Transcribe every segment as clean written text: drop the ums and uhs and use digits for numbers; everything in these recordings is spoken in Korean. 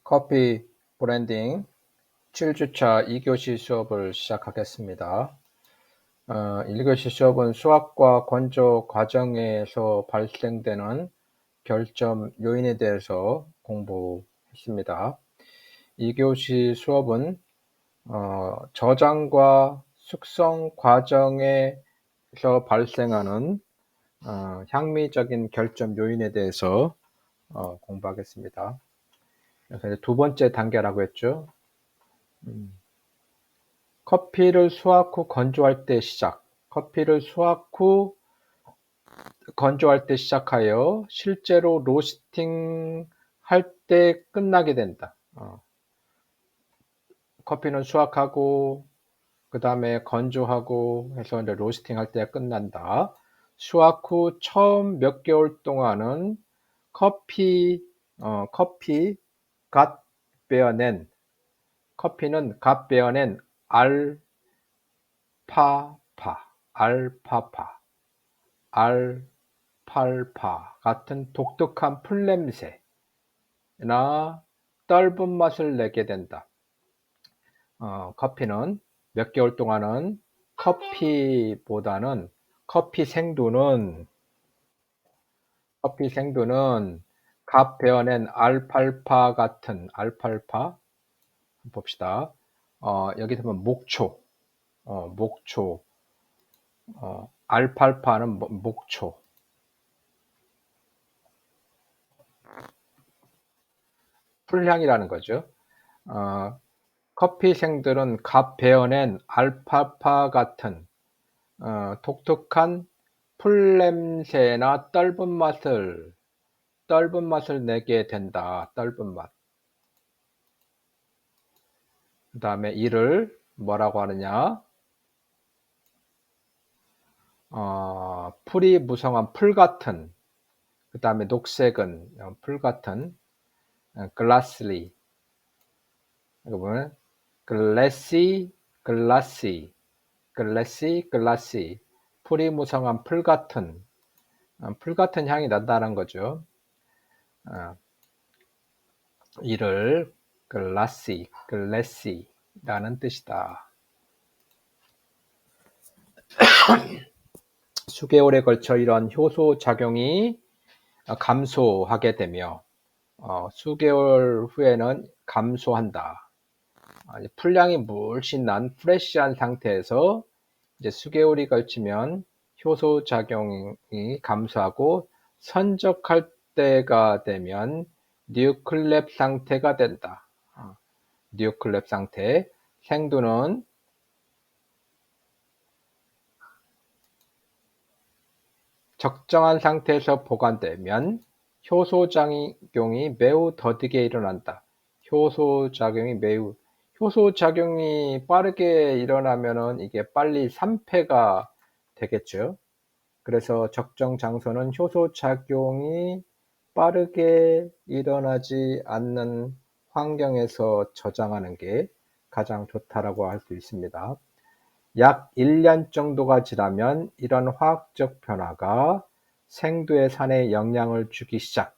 커피 브랜딩 7주차 2교시 수업을 시작하겠습니다. 1교시 수업은 수확과 건조 과정에서 발생되는 결점 요인에 대해서 공부했습니다. 2교시 수업은 저장과 숙성 과정에서 발생하는 향미적인 결점 요인에 대해서 공부하겠습니다. 그래서 두 번째 단계라고 했죠. 커피를 수확 후 건조할 때 시작. 커피를 수확 후 건조할 때 시작하여 실제로 로스팅 할 때 끝나게 된다. 커피는 수확하고 그 다음에 건조하고 해서 이제 로스팅 할 때 끝난다. 수확 후 처음 몇 개월 동안은 커피 갓 베어낸 커피는 갓 베어낸 알팔파 같은 독특한 풀냄새나 떫은 맛을 내게 된다. 커피는 몇 개월 동안은 커피보다는 커피 생두는 갓 베어낸 알팔파 같은 알팔파 봅시다. 여기 보면 목초, 알팔파는 목초. 풀향이라는 거죠. 커피 생들은 갓 베어낸 알팔파 같은 독특한 풀냄새나 떫은 맛을 내게 된다. 떫은 맛. 그 다음에 이를 뭐라고 하느냐? 풀이 무성한 풀 같은, 그 다음에 녹색은 풀 같은, 글라스리. 이거 보면, 글래시, 풀이 무성한 풀 같은 향이 난다는 거죠. 이를 글래시라는 뜻이다. 수개월에 걸쳐 이런 효소 작용이 감소하게 되며 수개월 후에는 감소한다. 풀량이 물씬 난 프레시한 상태에서 이제 수개월이 걸치면 효소 작용이 감소하고 선적할 때가 되면 뉴클랩 상태가 된다. 뉴클랩 상태. 생두는 적정한 상태에서 보관되면 효소 작용이 매우 더디게 일어난다. 효소 작용이 빠르게 일어나면은 이게 빨리 산패가 되겠죠. 그래서 적정 장소는 효소 작용이 빠르게 일어나지 않는 환경에서 저장하는 게 가장 좋다라고 할 수 있습니다. 약 1년 정도가 지나면 이런 화학적 변화가 생두의 산에 영향을 주기 시작.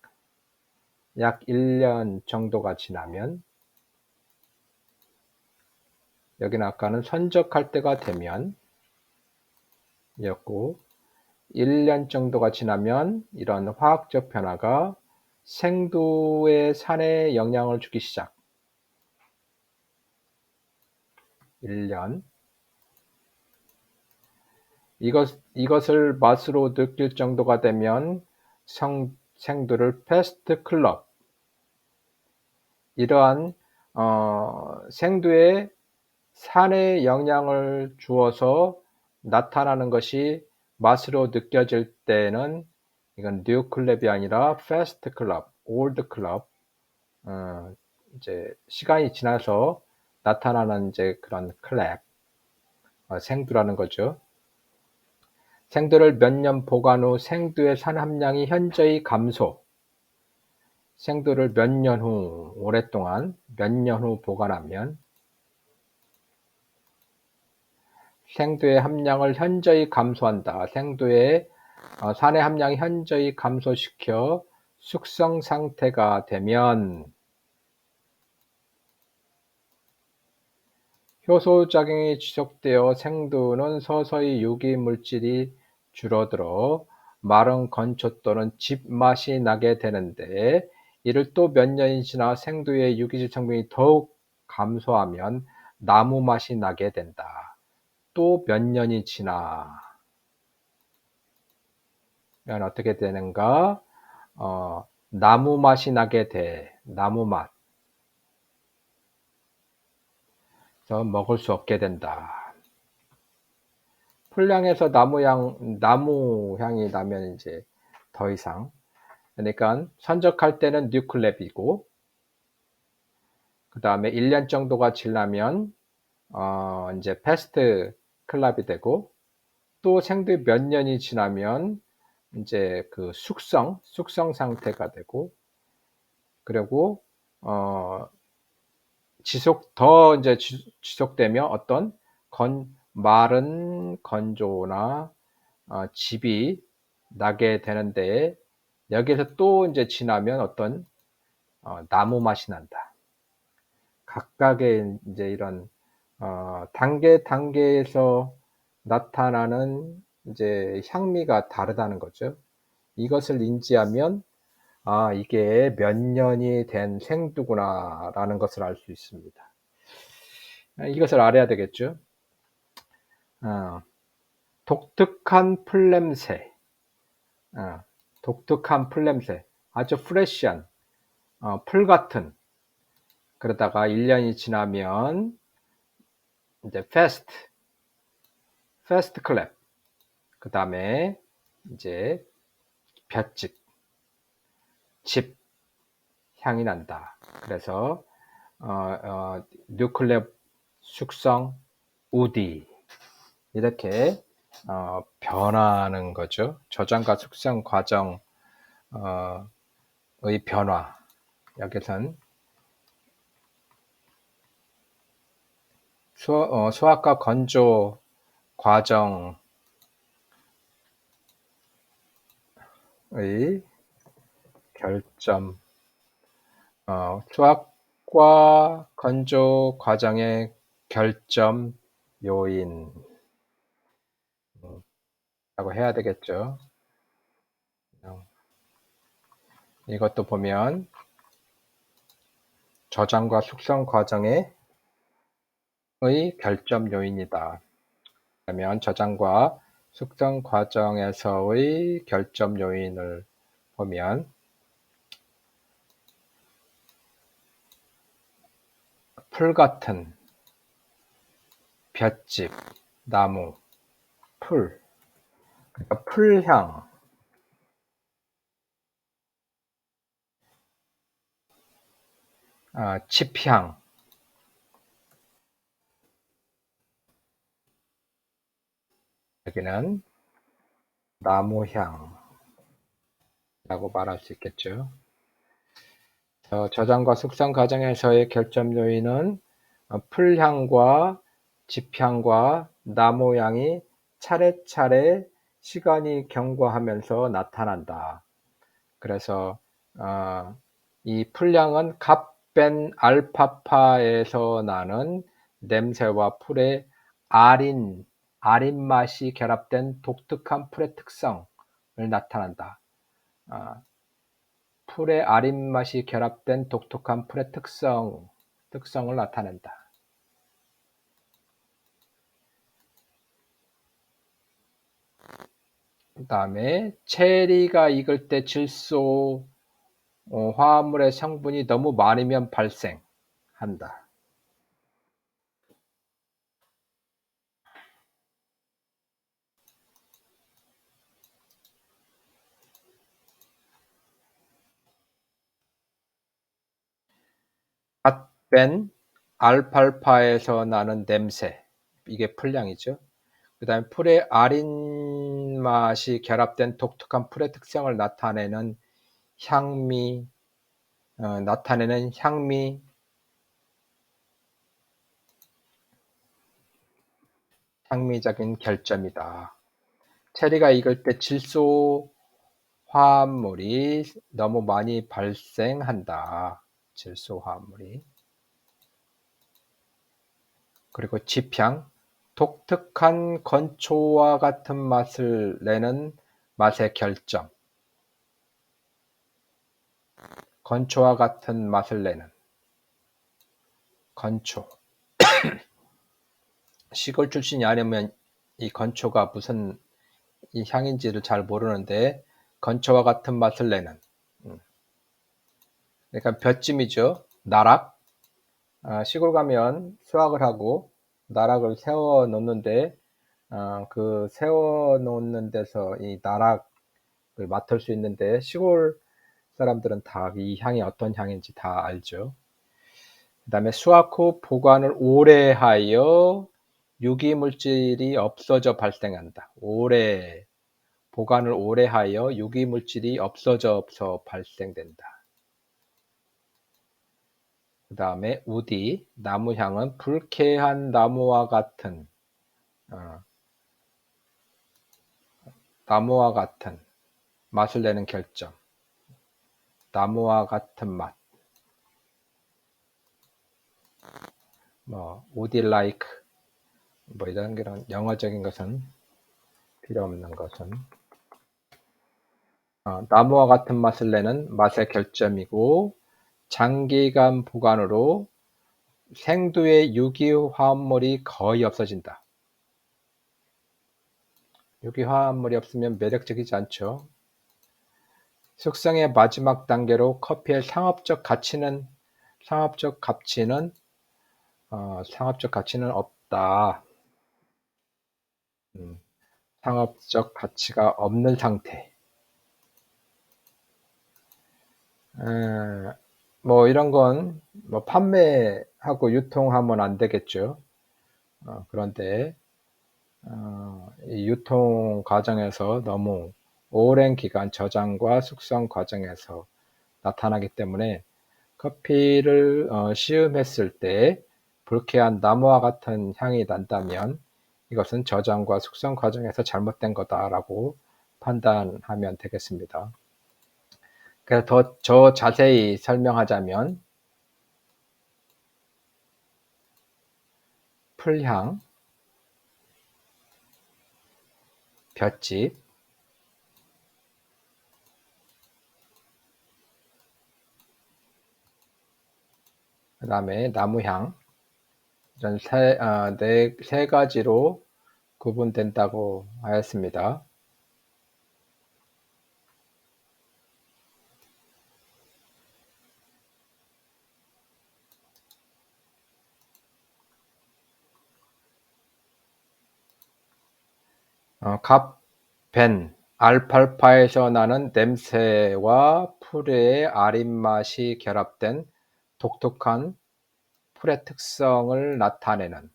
약 1년 정도가 지나면, 여기는 아까는 선적할 때가 되면 이었고, 1년 정도가 지나면 이런 화학적 변화가 생두의 산에 영향을 주기 시작. 1년. 이것을 맛으로 느낄 정도가 되면 생두를 패스트 클럽. 이러한 생두에 산에 영향을 주어서 나타나는 것이 맛으로 느껴질 때는 이건 뉴 클럽이 아니라 패스트 클럽, 올드 클럽. 이제 시간이 지나서 나타나는 이제 그런 클럽, 생두라는 거죠. 생두를 몇 년 보관 후 생두의 산 함량이 현저히 감소. 생두를 몇 년 후, 오랫동안 몇 년 후 보관하면 생두의 함량을 현저히 감소한다. 생두의 산의 함량이 현저히 감소시켜 숙성 상태가 되면 효소작용이 지속되어 생두는 서서히 유기물질이 줄어들어 마른 건초 또는 즙맛이 나게 되는데, 이를 또 몇 년이 지나 생두의 유기질 성분이 더욱 감소하면 나무 맛이 나게 된다. 또 몇 년이 지나면 어떻게 되는가? 나무 맛이 나게 돼. 나무 맛. 그래서 먹을 수 없게 된다. 풀향에서 나무 향이 나면 이제 더 이상, 그러니까 선적할 때는 뉴클랩이고, 그 다음에 1년 정도가 지나면 이제 패스트 클럽이 되고, 또 생두 몇 년이 지나면 이제 그 숙성 상태가 되고, 그리고 더 이제 지속되면 어떤 마른 건조나 즙이 나게 되는데, 여기에서 또 이제 지나면 어떤 나무 맛이 난다. 각각의 이제 이런 단계에서 나타나는 이제 향미가 다르다는 거죠. 이것을 인지하면 이게 몇 년이 된 생두구나라는 것을 알 수 있습니다. 이것을 알아야 되겠죠. 독특한 풀냄새, 아주 프레시한 풀 같은. 그러다가 1년이 지나면 이제 패스트 클랩, 그 다음에 이제 즙 향이 난다. 그래서 뉴클랩, 숙성, 우디, 이렇게 변화하는 거죠. 저장과 숙성 과정의 변화. 여기선 수확과 건조 과정의 결점, 수확과 건조 과정의 결점 요인 라고 해야 되겠죠. 이것도 보면 저장과 숙성 과정의 결점 요인이다. 그러면 저장과 숙성 과정에서의 결점 요인을 보면 풀 같은, 볏짚, 나무, 풀, 그러니까 풀향, 즙향, 여기는 나무향 라고 말할 수 있겠죠. 저장과 숙성 과정에서의 결점 요인은 풀향과 즙향과 나무향이 차례차례 시간이 경과하면서 나타난다. 그래서 이 풀향은 갓벤 알파파에서 나는 냄새와 풀의 아린 맛이 결합된 독특한 풀의 특성을 나타낸다. 풀의 아린 맛이 결합된 독특한 풀의 특성을 나타낸다. 그 다음에 체리가 익을 때 질소 화합물의 성분이 너무 많으면 발생한다. 갓벤 알팔파에서 나는 냄새, 이게 풀향이죠. 그 다음에 풀의 아린 맛이 결합된 독특한 풀의 특성을 나타내는 향미적인 결점이다. 체리가 익을 때 질소 화합물이 너무 많이 발생한다. 질소 화합물이. 그리고 집향, 독특한 건초와 같은 맛을 내는 맛의 결점. 건초와 같은 맛을 내는 건초. 시골 출신이 아니면 이 건초가 무슨 이 향인지를 잘 모르는데 건초와 같은 맛을 내는 그러니까 볏찜이죠. 나락. 시골 가면 수확을 하고 나락을 세워 놓는데 그 세워 놓는 데서 이 나락을 맡을 수 있는데 시골 사람들은 다 이 향이 어떤 향인지 다 알죠. 그 다음에 수확 후 보관을 오래 하여 유기물질이 없어져 발생한다. 보관을 오래 하여 유기물질이 없어져서 발생된다. 그 다음에 우디, 나무향은 불쾌한 나무와 같은 맛을 내는 결점. 나무와 같은 맛. would like 이런 영어적인 것은 필요 없는 것은 나무와 같은 맛을 내는 맛의 결점이고 장기간 보관으로 생두의 유기화합물이 거의 없어진다. 유기화합물이 없으면 매력적이지 않죠. 숙성의 마지막 단계로 커피의 상업적 가치는 없다. 상업적 가치가 없는 상태. 이런 건 판매하고 유통하면 안 되겠죠. 그런데 이 유통 과정에서 너무 오랜 기간 저장과 숙성 과정에서 나타나기 때문에 커피를 시음했을 때 불쾌한 나무와 같은 향이 난다면 이것은 저장과 숙성 과정에서 잘못된 거다라고 판단하면 되겠습니다. 그래서 더 자세히 설명하자면 풀향, 볏짚, 그 다음에 나무향 이런 세 가지로 구분된다고 하였습니다. 벤, 알팔파에서 나는 냄새와 풀의 아린 맛이 결합된 독특한 풀의 특성을 나타내는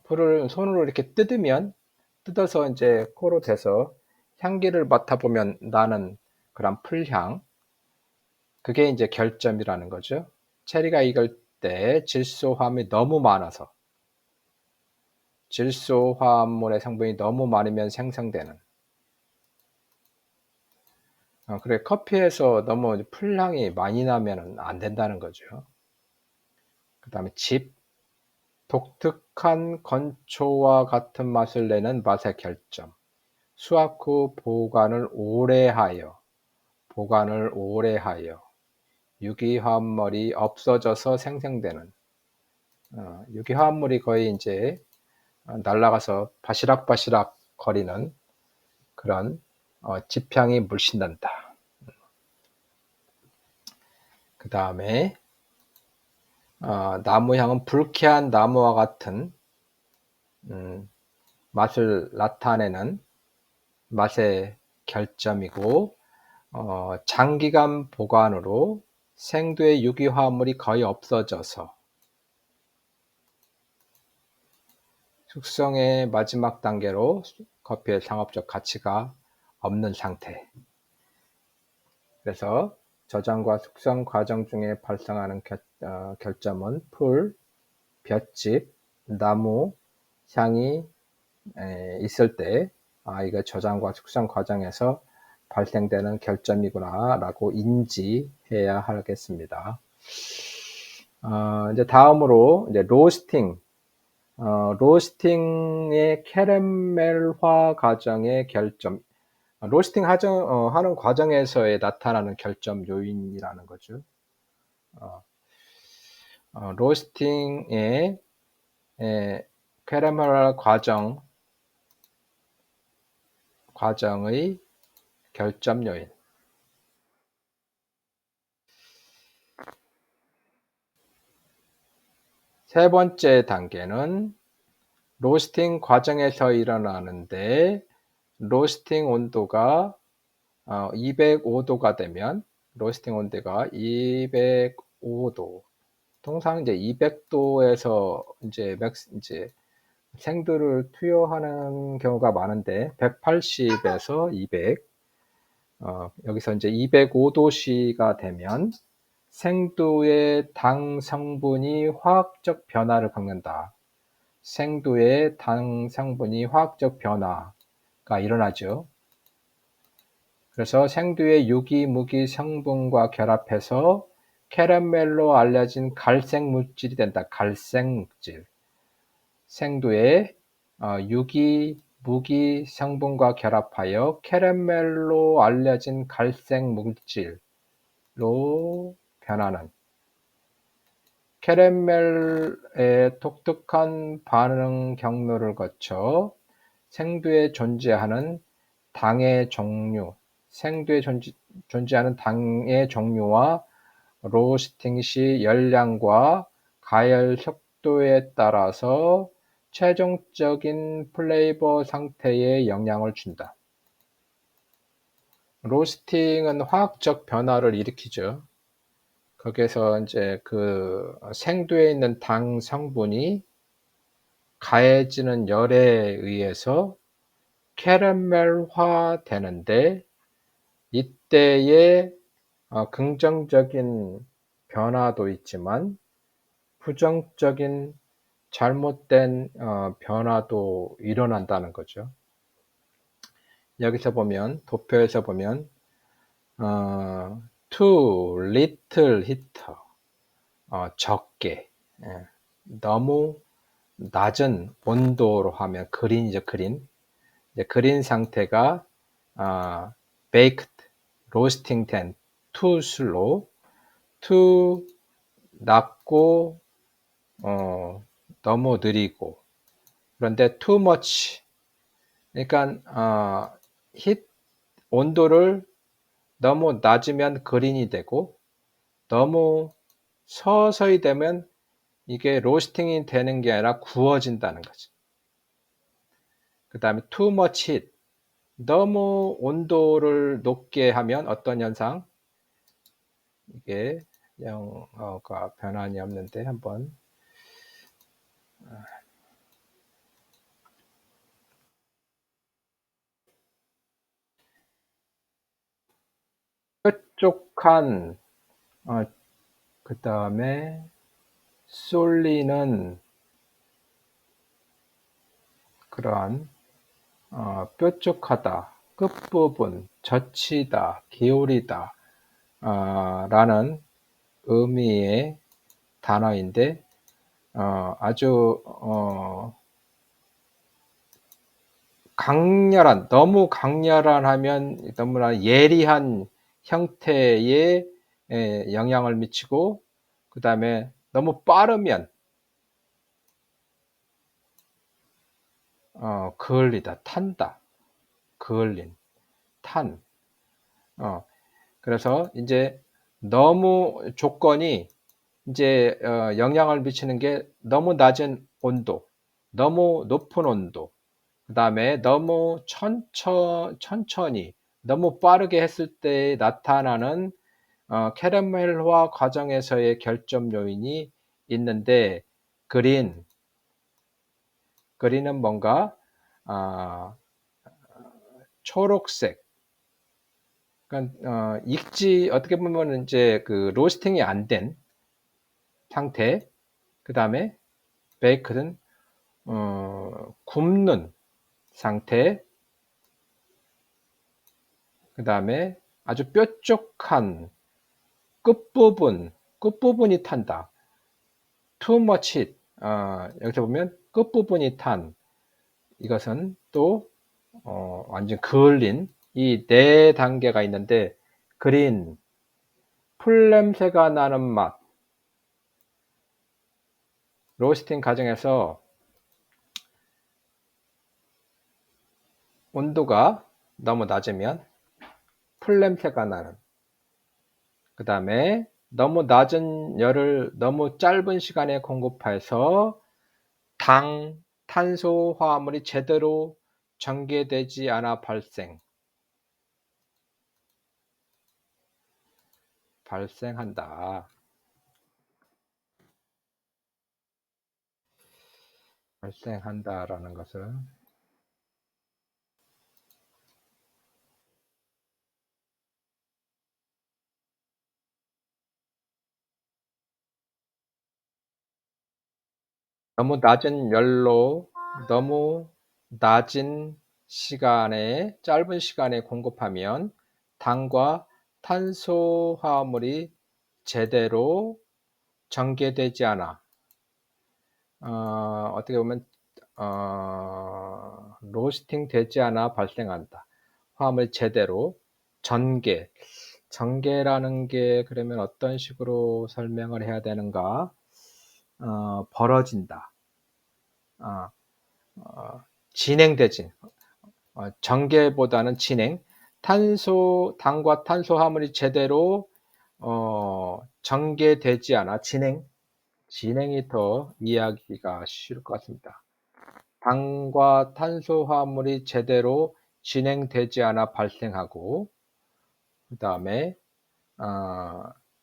풀을 손으로 이렇게 뜯어서 이제 코로 대서 향기를 맡아보면 나는 그런 풀향, 그게 이제 결점이라는 거죠. 체리가 익을 때 질소화합이 너무 많아서 질소화합물의 성분이 너무 많으면 생성되는 그래 커피에서 너무 풀향이 많이 나면 안 된다는 거죠. 그 다음에 독특한 건초와 같은 맛을 내는 맛의 결점. 수확 후 보관을 오래 하여 유기화합물이 없어져서 생성되는 유기화합물이 거의 이제 날아가서 바시락바시락 거리는 그런 집향이 물씬 난다. 그 다음에 나무향은 불쾌한 나무와 같은 맛을 나타내는 맛의 결점이고 장기간 보관으로 생두의 유기화합물이 거의 없어져서 숙성의 마지막 단계로 커피의 상업적 가치가 없는 상태. 그래서 저장과 숙성 과정 중에 발생하는 결점은 풀, 볏짚, 나무 향이 있을 때 이거 저장과 숙성 과정에서 발생되는 결점이구나 라고 인지해야 하겠습니다. 이제 다음으로 이제 로스팅, 로스팅의 캐러멜화 과정의 결점, 로스팅 하는 과정에서의 나타나는 결점 요인이라는 거죠. 로스팅의 캐러멜화 과정의 결점 요인. 세 번째 단계는 로스팅 과정에서 일어나는데, 로스팅 온도가 205도가 되면, 로스팅 온도가 205도, 통상 이제 200도에서 이제 생두를 투여하는 경우가 많은데, 180에서 200, 여기서 이제 205도씨가 되면 생두의 당 성분이 화학적 변화를 겪는다. 생두의 당 성분이 화학적 변화가 일어나죠. 그래서 생두의 유기무기 성분과 결합해서 캐러멜로 알려진 갈색 물질이 된다. 갈색 물질. 생두의 유기무기 성분과 결합하여 캐러멜로 알려진 갈색 물질로 변하는, 캐러멜의 독특한 반응 경로를 거쳐 생두에 존재하는 당의 종류, 생두에 존재하는 당의 종류와 로스팅 시 열량과 가열 속도에 따라서 최종적인 플레이버 상태에 영향을 준다. 로스팅은 화학적 변화를 일으키죠. 거기에서 이제 그 생두에 있는 당 성분이 가해지는 열에 의해서 캐러멜화 되는데, 이때에 긍정적인 변화도 있지만 부정적인 잘못된 변화도 일어난다는 거죠. 여기서 보면, 도표에서 보면 too little heater, 적게, 너무 낮은 온도로 하면 그린이죠. 그린. 이제 그린 상태가 baked, roasting 된 too slow, too 낮고 너무 느리고, 그런데 too much, 그러니까 힛 온도를 너무 낮으면 그린이 되고, 너무 서서히 되면 이게 로스팅이 되는 게 아니라 구워진다는 거죠. 그 다음에 too much heat, 너무 온도를 높게 하면 어떤 현상? 이게 영어가 변환이 없는데 한번 뾰족한, 그 다음에 쏠리는 그러한 뾰족하다, 끝부분, 젖히다, 기울이다 라는 의미의 단어인데, 아주 강렬한, 너무 강렬한 하면 너무나 예리한 형태에 영향을 미치고, 그 다음에 너무 빠르면 그을리다, 탄다, 그을린, 탄. 그래서 이제 너무 조건이 이제 영향을 미치는 게 너무 낮은 온도, 너무 높은 온도, 그 다음에 너무 천천히, 너무 빠르게 했을 때 나타나는 캐러멜화 과정에서의 결점 요인이 있는데, 그린은 뭔가 초록색, 그러니까 어떻게 보면 이제 그 로스팅이 안 된 상태, 그 다음에 베이크는 굽는 상태, 그 다음에 아주 뾰족한 끝부분이 탄다. too much heat. 여기서 보면 끝부분이 탄, 이것은 또 완전 그을린 이 네 단계가 있는데, 그린, 풀 냄새가 나는 맛. 로스팅 과정에서 온도가 너무 낮으면 풀 냄새가 나는, 그 다음에 너무 낮은 열을 너무 짧은 시간에 공급해서 탄소 화합물이 제대로 전개되지 않아 발생한다. 발생한다라는 것은 너무 낮은 열로 너무 낮은 시간에, 짧은 시간에 공급하면 당과 탄소 화합물이 제대로 전개되지 않아. 어떻게 보면 로스팅 되지 않아 발생한다. 화합을 제대로 전개라는 게 그러면 어떤 식으로 설명을 해야 되는가? 벌어진다. 진행되진. 전개보다는 진행. 당과 탄소 화합물이 제대로 전개되지 않아. 진행이 더 이해하기가 쉬울 것 같습니다. 당과 탄소 화합물이 제대로 진행되지 않아 발생하고, 그 다음에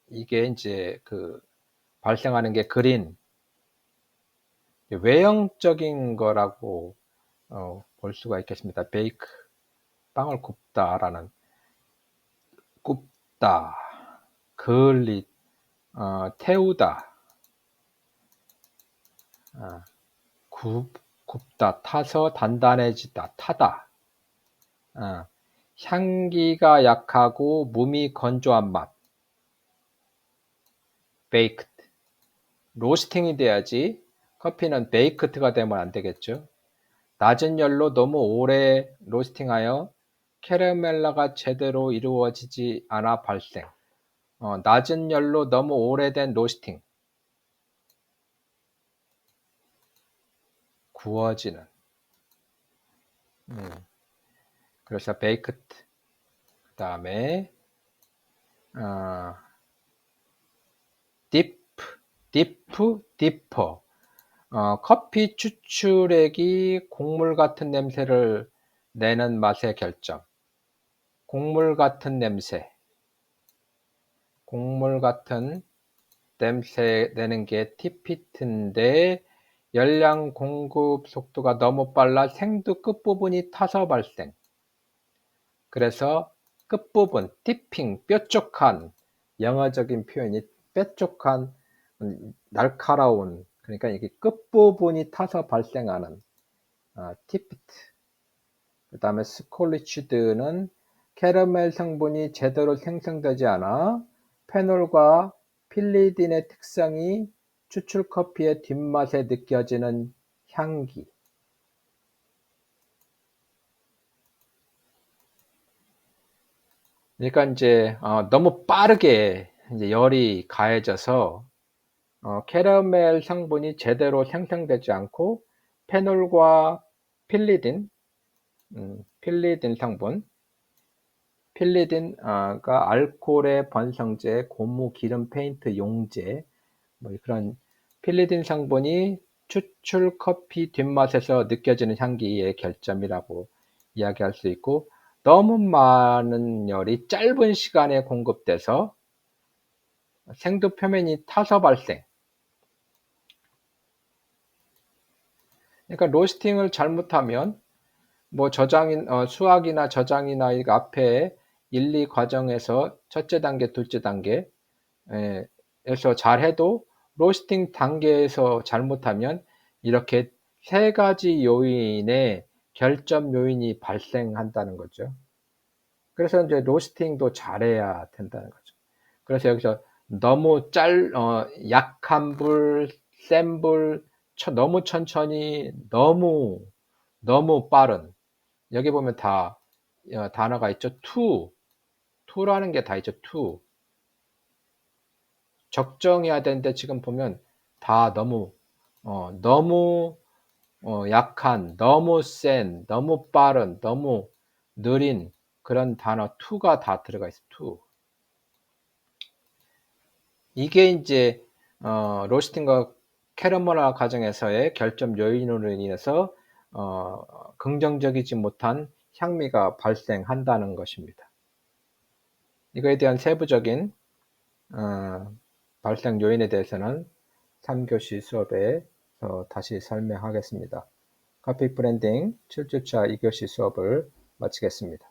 이게 이제 발생하는 게 그린, 외형적인 거라고 볼 수가 있겠습니다. 베이크, 빵을 굽다, 태우다, 굽다, 타서 단단해지다, 타다. 향기가 약하고 몸이 건조한 맛. baked. 로스팅이 돼야지. 커피는 baked가 되면 안 되겠죠. 낮은 열로 너무 오래 로스팅하여 캐러멜라가 제대로 이루어지지 않아 발생. 낮은 열로 너무 오래된 로스팅. 구워지는. 그래서 baked. 그 다음에 디퍼. 커피 추출액이 곡물 같은 냄새를 내는 맛의 결정. 곡물 같은 냄새 내는 게 티피트인데, 열량 공급 속도가 너무 빨라 생두 끝부분이 타서 발생. 그래서 끝부분, 티핑, 뾰족한, 영어적인 표현이 뾰족한, 날카로운, 그러니까 이게 끝부분이 타서 발생하는 티피트. 그 다음에 스콜리치드는 캐러멜 성분이 제대로 생성되지 않아 페놀과 필리딘의 특성이 추출 커피의 뒷맛에 느껴지는 향기. 그러니까 이제 너무 빠르게 이제 열이 가해져서 캐러멜 성분이 제대로 생성되지 않고 페놀과 필리딘 성분, 필리딘가 알코올의 번성제, 고무, 기름, 페인트, 용제, 뭐 그런 필리딘 성분이 추출 커피 뒷맛에서 느껴지는 향기의 결점이라고 이야기할 수 있고, 너무 많은 열이 짧은 시간에 공급돼서 생두 표면이 타서 발생. 그러니까 로스팅을 잘못하면 뭐 수학이나 저장이나 이 앞에 1, 2 과정에서 첫째 단계, 둘째 단계 에서 잘해도 로스팅 단계에서 잘못하면 이렇게 세 가지 요인의 결점 요인이 발생한다는 거죠. 그래서 이제 로스팅도 잘해야 된다는 거죠. 그래서 여기서 너무 약한 불, 센 불, 너무 천천히, 너무 빠른. 여기 보면 다 단어가 있죠. to라는 게 다 있죠. to. 적정해야 되는데 지금 보면 다 너무 약한, 너무 센, 너무 빠른, 너무 느린 그런 단어 to가 다 들어가 있어요. to. 이게 이제 로스팅과 캐러멜화 과정에서의 결점 요인으로 인해서 긍정적이지 못한 향미가 발생한다는 것입니다. 이거에 대한 세부적인 발생 요인에 대해서는 3교시 수업에 다시 설명하겠습니다. 커피 브랜딩 7주차 2교시 수업을 마치겠습니다.